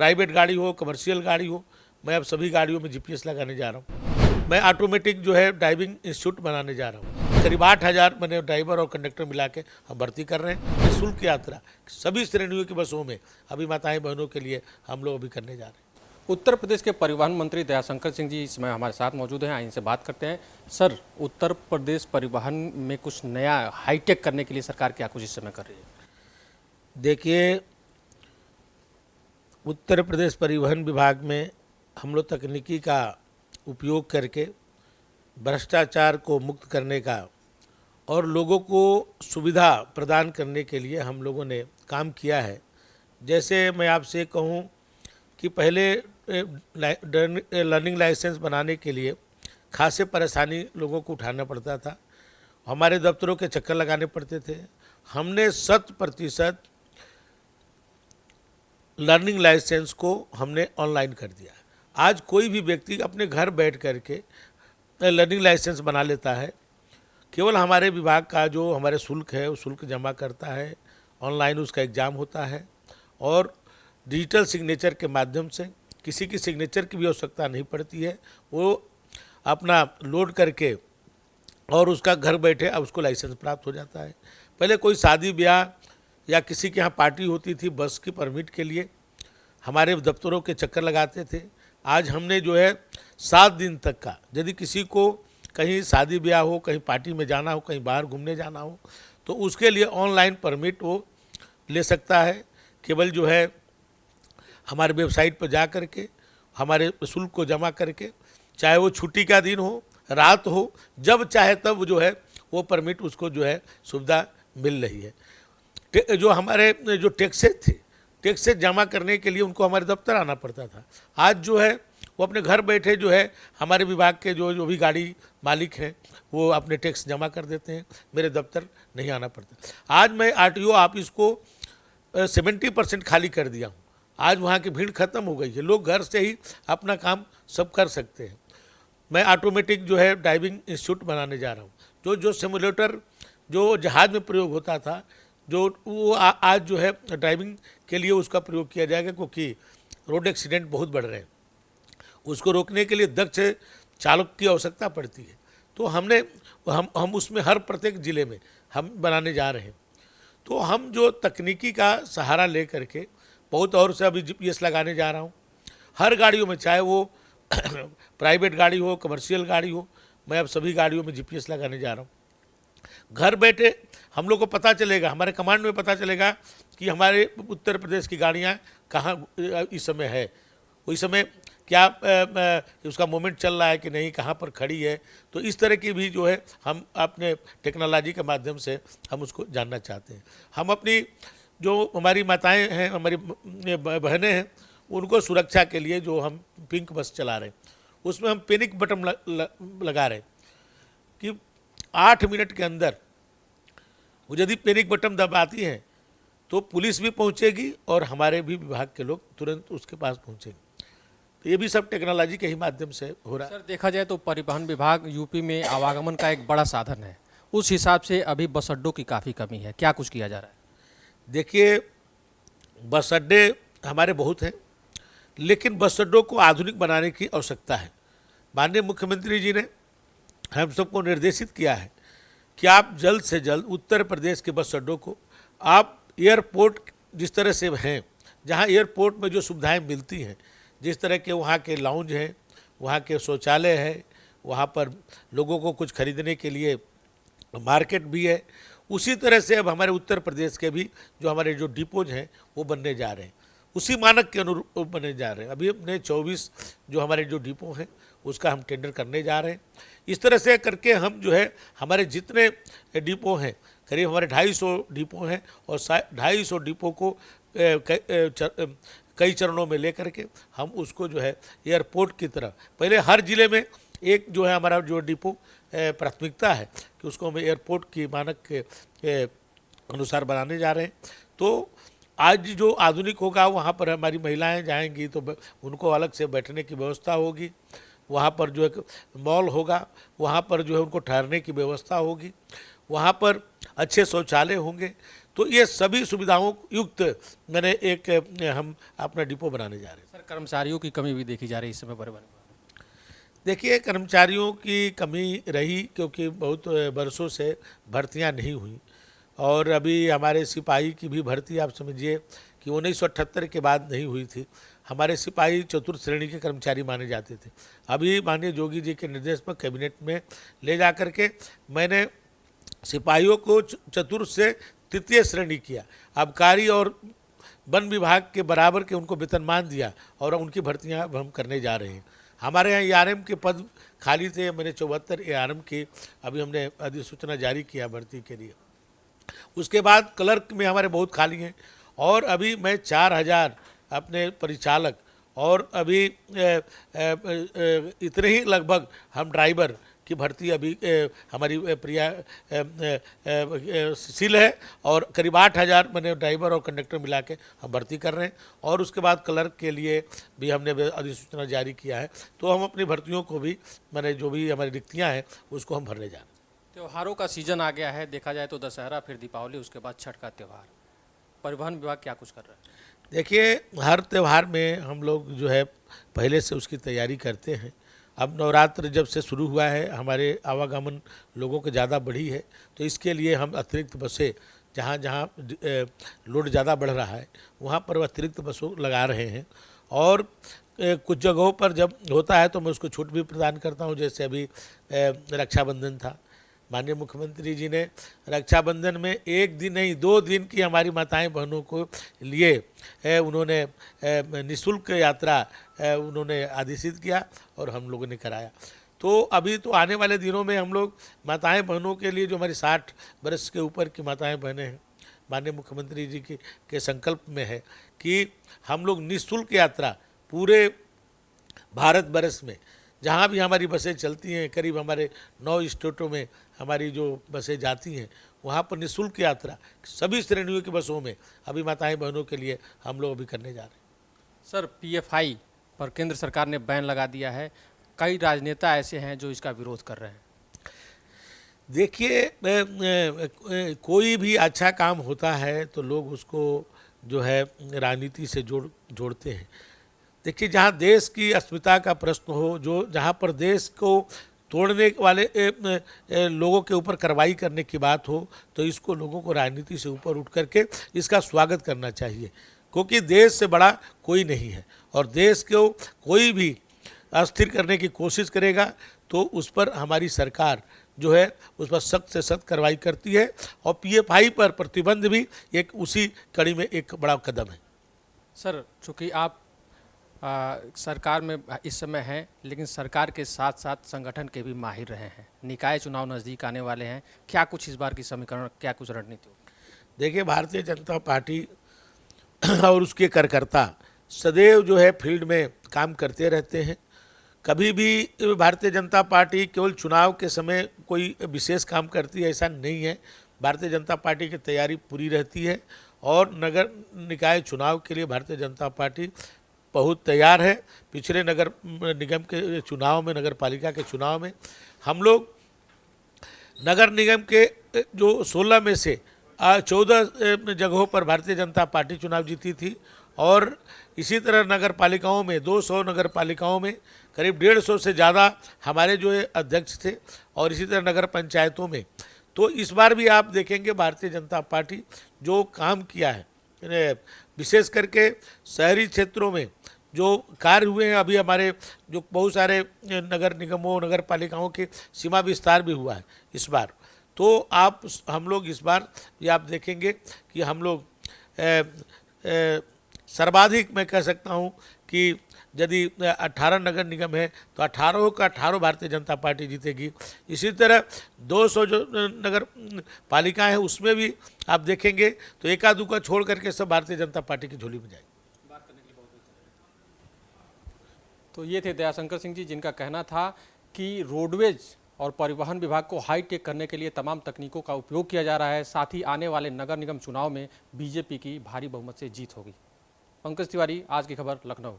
Private गाड़ी हो, commercial गाड़ी हो, मैं अब सभी गाड़ियों में जीपीएस लगाने जा रहा हूँ। मैं ऑटोमेटिक जो है ड्राइविंग इंस्टीट्यूट बनाने जा रहा हूँ। करीब 8,000 मैंने ड्राइवर और कंडक्टर मिला के हम भर्ती कर रहे हैं। निःशुल्क यात्रा सभी श्रेणियों की बसों में अभी माताएं बहनों के लिए हम लोग अभी करने जा रहे हैं। उत्तर प्रदेश के परिवहन मंत्री दयाशंकर सिंह जी इस समय हमारे साथ मौजूद हैं। इनसे बात करते हैं। सर, उत्तर प्रदेश परिवहन में कुछ नया हाईटेक करने के लिए सरकार क्या कुछ इस समय कर रही है? देखिए, उत्तर प्रदेश परिवहन विभाग में हम लोग तकनीकी का उपयोग करके भ्रष्टाचार को मुक्त करने का और लोगों को सुविधा प्रदान करने के लिए हम लोगों ने काम किया है। जैसे मैं आपसे कहूं कि पहले लर्निंग लाइसेंस बनाने के लिए खासे परेशानी लोगों को उठाना पड़ता था, हमारे दफ्तरों के चक्कर लगाने पड़ते थे। हमने 100% लर्निंग लाइसेंस को हमने ऑनलाइन कर दिया। आज कोई भी व्यक्ति अपने घर बैठ करके लर्निंग लाइसेंस बना लेता है। केवल हमारे विभाग का जो हमारे शुल्क है वो शुल्क जमा करता है, ऑनलाइन उसका एग्ज़ाम होता है और डिजिटल सिग्नेचर के माध्यम से किसी की सिग्नेचर की भी आवश्यकता नहीं पड़ती है। वो अपना लोड करके और उसका घर बैठे अब उसको लाइसेंस प्राप्त हो जाता है। पहले कोई शादी ब्याह या किसी के यहाँ पार्टी होती थी, बस की परमिट के लिए हमारे दफ्तरों के चक्कर लगाते थे। आज हमने जो है 7 दिन तक का, यदि किसी को कहीं शादी ब्याह हो, कहीं पार्टी में जाना हो, कहीं बाहर घूमने जाना हो, तो उसके लिए ऑनलाइन परमिट वो ले सकता है। केवल जो है हमारे वेबसाइट पर जा कर के हमारे शुल्क को जमा करके, चाहे वो छुट्टी का दिन हो, रात हो, जब चाहे तब जो है वो परमिट उसको जो है सुविधा मिल रही है। जो हमारे जो टैक्सेस थे, टैक्सेस जमा करने के लिए उनको हमारे दफ्तर आना पड़ता था। आज जो है वो अपने घर बैठे जो है हमारे विभाग के जो भी गाड़ी मालिक हैं वो अपने टैक्स जमा कर देते हैं, मेरे दफ्तर नहीं आना पड़ता। आज मैं आरटीओ ऑफिस को 70% खाली कर दिया हूँ। आज वहाँ की भीड़ खत्म हो गई है, लोग घर से ही अपना काम सब कर सकते हैं। मैं ऑटोमेटिक जो है ड्राइविंग इंस्टीट्यूट बनाने जा रहा हूँ। जो सिमुलेटर जो जहाज़ में प्रयोग होता था, जो वो आज जो है ड्राइविंग के लिए उसका प्रयोग किया जाएगा, क्योंकि रोड एक्सीडेंट बहुत बढ़ रहे हैं। उसको रोकने के लिए दक्ष चालक की आवश्यकता पड़ती है। तो हम उसमें हर प्रत्येक ज़िले में हम बनाने जा रहे हैं। तो हम जो तकनीकी का सहारा ले करके बहुत और से अभी जीपीएस लगाने जा रहा हूँ हर गाड़ियों में, चाहे वो प्राइवेट गाड़ी हो, कमर्शियल गाड़ी हो, मैं अब सभी गाड़ियों में जीपीएस लगाने जा रहा हूँ। घर बैठे हम लोग को पता चलेगा, हमारे कमांड में पता चलेगा कि हमारे उत्तर प्रदेश की गाड़ियाँ कहाँ इस समय है, उस समय क्या उसका मूवमेंट चल रहा है कि नहीं, कहाँ पर खड़ी है। तो इस तरह की भी जो है हम अपने टेक्नोलॉजी के माध्यम से हम उसको जानना चाहते हैं। हम अपनी जो हमारी माताएं हैं, हमारी बहनें हैं, उनको सुरक्षा के लिए जो हम पिंक बस चला रहे हैं, उसमें हम पैनिक बटन लगा रहे हैं कि 8 मिनट के अंदर वो यदि पैनिक बटन दबाती हैं तो पुलिस भी पहुंचेगी और हमारे भी विभाग के लोग तुरंत उसके पास पहुंचेंगे। तो ये भी सब टेक्नोलॉजी के ही माध्यम से हो रहा है। सर, देखा जाए तो परिवहन विभाग यूपी में आवागमन का एक बड़ा साधन है, उस हिसाब से अभी बस अड्डों की काफ़ी कमी है, क्या कुछ किया जा रहा है? देखिए, बस अड्डे हमारे बहुत हैं, लेकिन बस अड्डों को आधुनिक बनाने की आवश्यकता है। माननीय मुख्यमंत्री जी ने हम सबको निर्देशित किया है कि आप जल्द से जल्द उत्तर प्रदेश के बस अड्डों को आप एयरपोर्ट जिस तरह से हैं, जहां एयरपोर्ट में जो सुविधाएं मिलती हैं, जिस तरह के वहाँ के लाउंज हैं, वहाँ के शौचालय है, वहाँ पर लोगों को कुछ खरीदने के लिए मार्केट भी है, उसी तरह से अब हमारे उत्तर प्रदेश के भी जो हमारे जो डिपोज हैं वो बनने जा रहे हैं, उसी मानक के अनुरूप बनने जा रहे हैं। अभी अपने 24 जो हमारे जो डिपो हैं उसका हम टेंडर करने जा रहे हैं। इस तरह से करके हम जो है हमारे जितने डिपो हैं, करीब हमारे 250 डिपो हैं, और 250 डिपो को कई चरणों में लेकर के हम उसको जो है एयरपोर्ट की तरह, पहले हर ज़िले में एक जो है हमारा जो डिपो प्राथमिकता है कि उसको हम एयरपोर्ट की मानक के अनुसार बनाने जा रहे हैं। तो आज जो आधुनिक होगा वहाँ पर हमारी महिलाएं जाएंगी तो उनको अलग से बैठने की व्यवस्था होगी, वहाँ पर जो एक मॉल होगा, वहाँ पर जो है उनको ठहरने की व्यवस्था होगी, वहाँ पर अच्छे शौचालय होंगे। तो ये सभी सुविधाओं युक्त मैंने एक हम अपना डिपो बनाने जा रहे हैं। सर, कर्मचारियों की कमी भी देखी जा रही है इस समय परिवहन विभाग में। देखिए, कर्मचारियों की कमी रही क्योंकि बहुत बरसों से भर्तियां नहीं हुई, और अभी हमारे सिपाही की भी भर्ती आप समझिए कि 1978 के बाद नहीं हुई थी। हमारे सिपाही चतुर्थ श्रेणी के कर्मचारी माने जाते थे। अभी माननीय जोगी जी के निर्देश पर कैबिनेट में ले जा कर के मैंने सिपाहियों को चतुर्थ से तृतीय श्रेणी किया, आबकारी और वन विभाग के बराबर के उनको वेतनमान दिया, और उनकी भर्तियां अब हम करने जा रहे हैं। हमारे यहाँ एआरएम के पद खाली थे, मैंने 74 एआरएम की अभी हमने अधिसूचना जारी किया भर्ती के लिए। उसके बाद क्लर्क में हमारे बहुत खाली हैं, और अभी मैं 4000 अपने परिचालक और अभी इतने ही लगभग हम ड्राइवर की भर्ती अभी हमारी प्रिया सील है, और करीब 8000 मैंने ड्राइवर और कंडक्टर मिला के हम भर्ती कर रहे हैं। और उसके बाद क्लर्क के लिए भी हमने अधिसूचना जारी किया है। तो हम अपनी भर्तियों को भी मैंने जो भी हमारी रिक्तियाँ हैं उसको हम भरने जा रहे हैं। त्योहारों का सीजन आ गया है, देखा जाए तो दशहरा, फिर दीपावली, उसके बाद छठ का त्यौहार। परिवहन विभाग क्या कुछ कर रहा है? देखिए, हर त्यौहार में हम लोग जो है पहले से उसकी तैयारी करते हैं। अब नवरात्र जब से शुरू हुआ है, हमारे आवागमन लोगों के ज़्यादा बढ़ी है, तो इसके लिए हम अतिरिक्त बसें जहाँ जहाँ लोड ज़्यादा बढ़ रहा है वहाँ पर अतिरिक्त बसों लगा रहे हैं। और कुछ जगहों पर जब होता है तो मैं उसको छूट भी प्रदान करता हूँ। जैसे अभी रक्षाबंधन था, माननीय मुख्यमंत्री जी ने रक्षाबंधन में 1 दिन नहीं 2 दिन की हमारी माताएं बहनों को लिए उन्होंने निःशुल्क यात्रा उन्होंने आदेशित किया, और हम लोगों ने कराया। तो अभी तो आने वाले दिनों में हम लोग माताएं बहनों के लिए, जो हमारी 60 वर्ष के ऊपर की माताएं बहनें हैं, माननीय मुख्यमंत्री जी के संकल्प में है कि हम लोग निःशुल्क यात्रा पूरे भारत वर्ष में जहाँ भी हमारी बसें चलती हैं, करीब हमारे 9 स्टेटों में हमारी जो बसें जाती हैं, वहाँ पर निःशुल्क यात्रा सभी श्रेणियों की बसों में अभी माताएं बहनों के लिए हम लोग अभी करने जा रहे हैं। सर, पीएफआई पर केंद्र सरकार ने बैन लगा दिया है। कई राजनेता ऐसे हैं जो इसका विरोध कर रहे हैं। देखिए, कोई भी अच्छा काम होता है तो लोग उसको जो है राजनीति से जोड़ते हैं। देखिए, जहाँ देश की अस्मिता का प्रश्न हो, जो जहाँ पर देश को तोड़ने वाले लोगों के ऊपर कार्रवाई करने की बात हो, तो इसको लोगों को राजनीति से ऊपर उठ करके इसका स्वागत करना चाहिए, क्योंकि देश से बड़ा कोई नहीं है। और देश को कोई भी अस्थिर करने की कोशिश करेगा तो उस पर हमारी सरकार जो है उस पर सख्त से सख्त कार्रवाई करती है, और पीएफआई पर प्रतिबंध भी एक उसी कड़ी में एक बड़ा कदम है। सर, चूँकि आप सरकार में इस समय हैं, लेकिन सरकार के साथ साथ संगठन के भी माहिर रहे हैं। निकाय चुनाव नज़दीक आने वाले हैं, क्या कुछ इस बार की समीकरण, क्या कुछ रणनीति होगी? देखिए, भारतीय जनता पार्टी और उसके कार्यकर्ता सदैव जो है फील्ड में काम करते रहते हैं। कभी भी भारतीय जनता पार्टी केवल चुनाव के समय कोई विशेष काम करती है ऐसा नहीं है। भारतीय जनता पार्टी की तैयारी पूरी रहती है, और नगर निकाय चुनाव के लिए भारतीय जनता पार्टी बहुत तैयार है। पिछले नगर निगम के चुनाव में, नगर पालिका के चुनाव में हम लोग नगर निगम के जो 16 में से 14 जगहों पर भारतीय जनता पार्टी चुनाव जीती थी, और इसी तरह नगर पालिकाओं में 200 नगर पालिकाओं में करीब 150 से ज़्यादा हमारे जो है अध्यक्ष थे, और इसी तरह नगर पंचायतों में। तो इस बार भी आप देखेंगे भारतीय जनता पार्टी जो काम किया है, विशेष करके शहरी क्षेत्रों में जो कार्य हुए हैं, अभी हमारे जो बहुत सारे नगर निगमों, नगर पालिकाओं के सीमा विस्तार भी हुआ है इस बार। तो हम लोग इस बार ये आप देखेंगे कि हम लोग सर्वाधिक मैं कह सकता हूँ कि यदि 18 नगर निगम है तो 18 का 18 भारतीय जनता पार्टी जीतेगी। इसी तरह 200 जो नगर पालिकाएँ हैं उसमें भी आप देखेंगे तो एका दुका छोड़ करके सब भारतीय जनता पार्टी की झोली में जाएगी। तो ये थे दयाशंकर सिंह जी, जिनका कहना था कि रोडवेज और परिवहन विभाग को हाईटेक करने के लिए तमाम तकनीकों का उपयोग किया जा रहा है। साथ ही आने वाले नगर निगम चुनाव में बीजेपी की भारी बहुमत से जीत होगी। पंकज तिवारी, आज की खबर, लखनऊ।